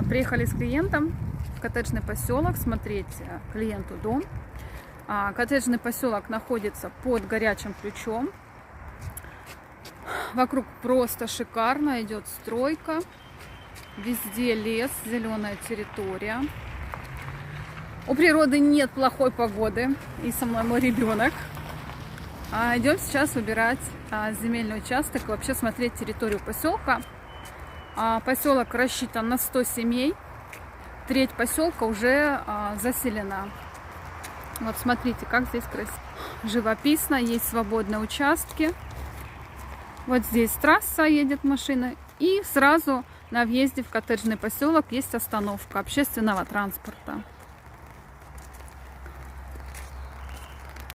Приехали с клиентом в коттеджный поселок смотреть клиенту дом. Коттеджный поселок находится под горячим ключом. Вокруг просто шикарно, идет стройка. Везде лес, зеленая территория. У природы нет плохой погоды. И со мной мой ребенок. Идем сейчас выбирать земельный участок и вообще смотреть территорию поселка. Поселок рассчитан на 100 семей. Треть поселка уже заселена. Вот смотрите, как здесь красиво. Живописно, есть свободные участки. Вот здесь трасса, едет машина. И сразу на въезде в коттеджный поселок есть остановка общественного транспорта.